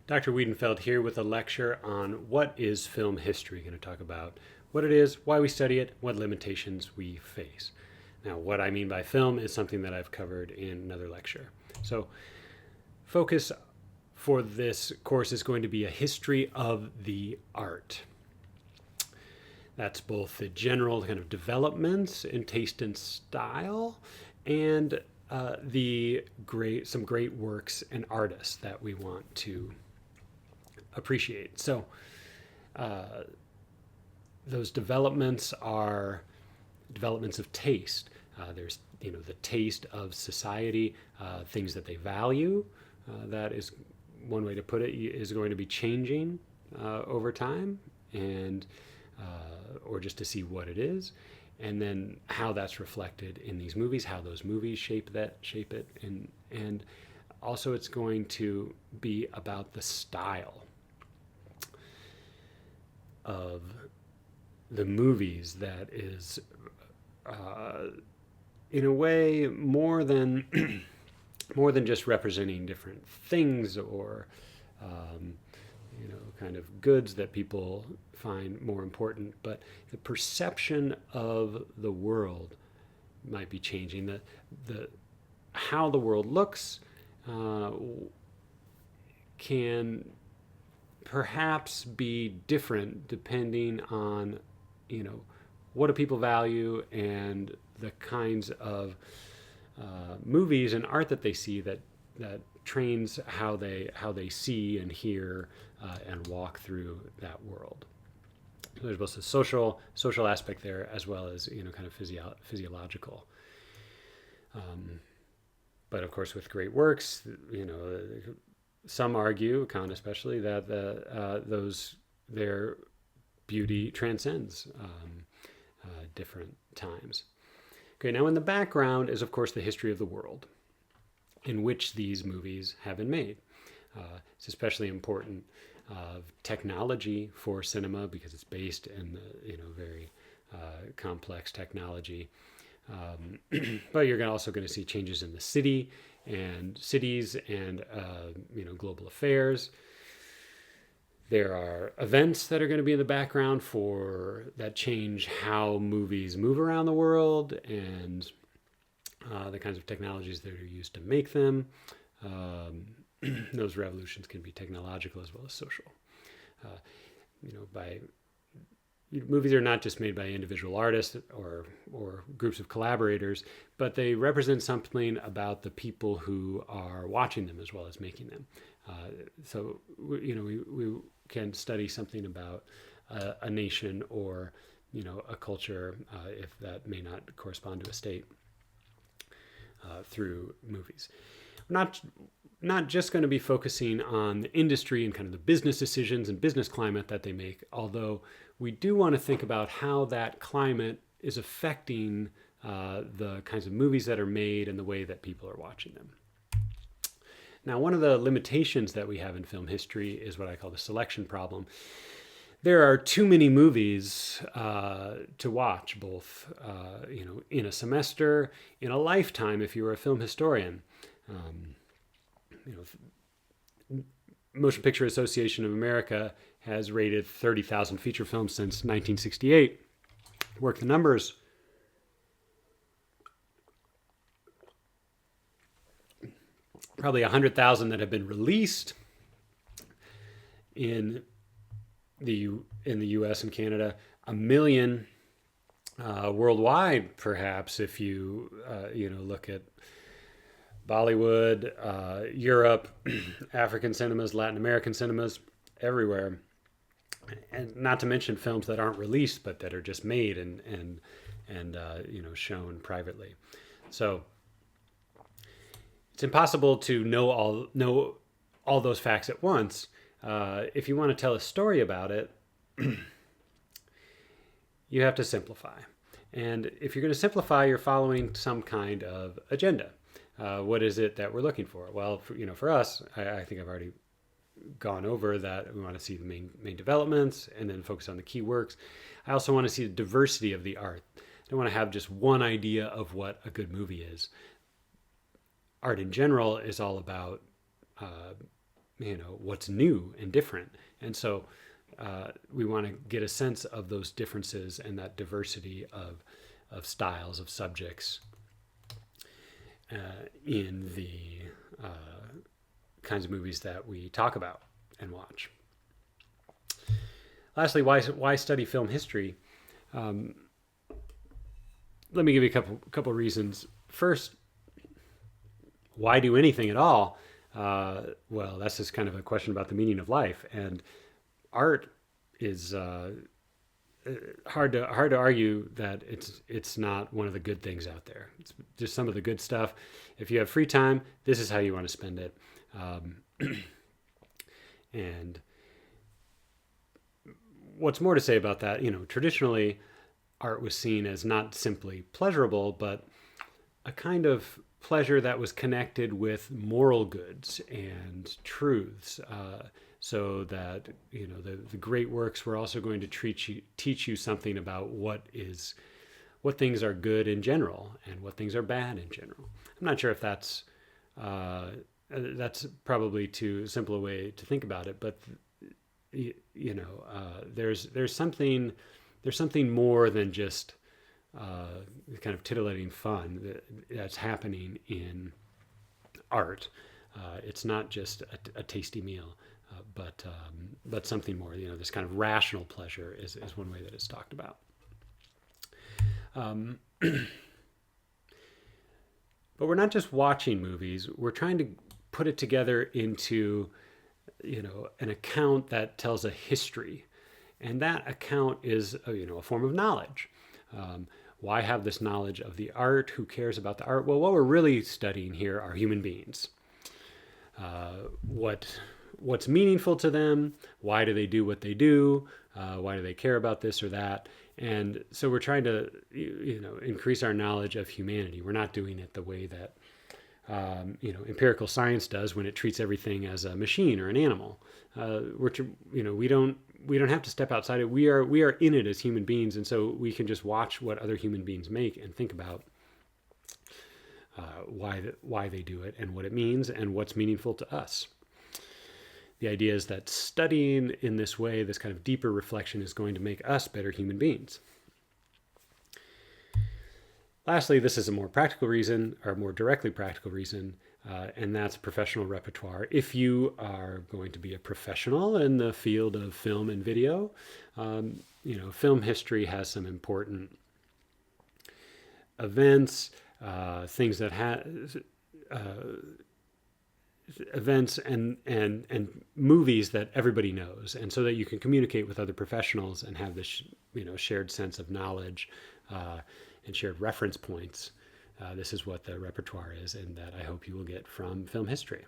Dr. Wiedenfeld here with a lecture on what is film history. Going to talk about what it is, why we study it, what limitations we face. Now, what I mean by film is something that I've covered in another lecture. So, focus for this course is going to be a history of the art. That's both the general kind of developments in taste and style, and some great works and artists that we want to appreciate. So those developments are developments of taste. There's the taste of society, things that they value. That is one way to put it. Is going to be changing over time, and or just to see what it is, and then how that's reflected in these movies, how those movies shape it, and also it's going to be about the style of the movies that is, in a way, more than more than just representing different things or kind of goods that people find more important, but the perception of the world might be changing. The how the world looks can perhaps be different depending on what do people value and the kinds of movies and art that they see that trains how they see and hear and walk through that world. So there's both a social aspect there as well as kind of physiological. But of course, with great works, some argue, Kant especially, that their beauty transcends different times. Okay, now in the background is, of course, the history of the world in which these movies have been made. It's especially important technology for cinema because it's based in the very complex technology. But you're also going to see changes in the cities and global affairs. There are events that are going to be in the background that change how movies move around the world and the kinds of technologies that are used to make them. Those revolutions can be technological as well as social. Movies are not just made by individual artists or groups of collaborators, but they represent something about the people who are watching them as well as making them. So we can study something about a nation or a culture if that may not correspond to a state through movies. Not just going to be focusing on the industry and kind of the business decisions and business climate that they make, although we do want to think about how that climate is affecting the kinds of movies that are made and the way that people are watching them. Now, one of the limitations that we have in film history is what I call the selection problem. There are too many movies to watch, both in a semester, in a lifetime if you were a film historian. Motion Picture Association of America has rated 30,000 feature films since 1968. Work the numbers. Probably 100,000 that have been released in the U.S. and Canada. 1 million worldwide, perhaps, if you look at Bollywood, Europe, African cinemas, Latin American cinemas, everywhere. And not to mention films that aren't released but that are just made and shown privately. So it's impossible to know all those facts at once. If you want to tell a story about it, you have to simplify. And if you're going to simplify, you're following some kind of agenda. What is it that we're looking for? Well, for us, I think I've already gone over that. We want to see the main developments and then focus on the key works. I also want to see the diversity of the art. I don't want to have just one idea of what a good movie is. Art in general is all about what's new and different. And so we want to get a sense of those differences and that diversity of styles, of subjects in the kinds of movies that we talk about and watch. Lastly, why study film history? Let me give you a couple reasons. First, why do anything at all? Well, that's just kind of a question about the meaning of life, and art is hard to argue that it's not one of the good things out there. It's just some of the good stuff. If you have free time, this is how you want to spend it. And what's more to say about that? Traditionally, art was seen as not simply pleasurable, but a kind of pleasure that was connected with moral goods and truths. So that the great works were also going to teach you something about what things are good in general and what things are bad in general. I'm not sure if that's probably too simple a way to think about it, but there's something more than just kind of titillating fun that's happening in art. It's not just a tasty meal. But something more. This kind of rational pleasure is one way that it's talked about. But we're not just watching movies. We're trying to put it together into, an account that tells a history, and that account is, a form of knowledge. Why have this knowledge of the art? Who cares about the art? Well, what we're really studying here are human beings. What's meaningful to them? Why do they do what they do? Why do they care about this or that? And so we're trying to, increase our knowledge of humanity. We're not doing it the way that, empirical science does when it treats everything as a machine or an animal. We don't have to step outside it. We are in it as human beings, and so we can just watch what other human beings make and think about why they do it and what it means and what's meaningful to us. The idea is that studying in this way, this kind of deeper reflection, is going to make us better human beings. Lastly, this is a more practical reason, or more directly practical reason, and that's professional repertoire. If you are going to be a professional in the field of film and video, film history has some important events, things that events and movies that everybody knows, and so that you can communicate with other professionals and have this shared sense of knowledge and shared reference points. This is what the repertoire is, and that I hope you will get from film history.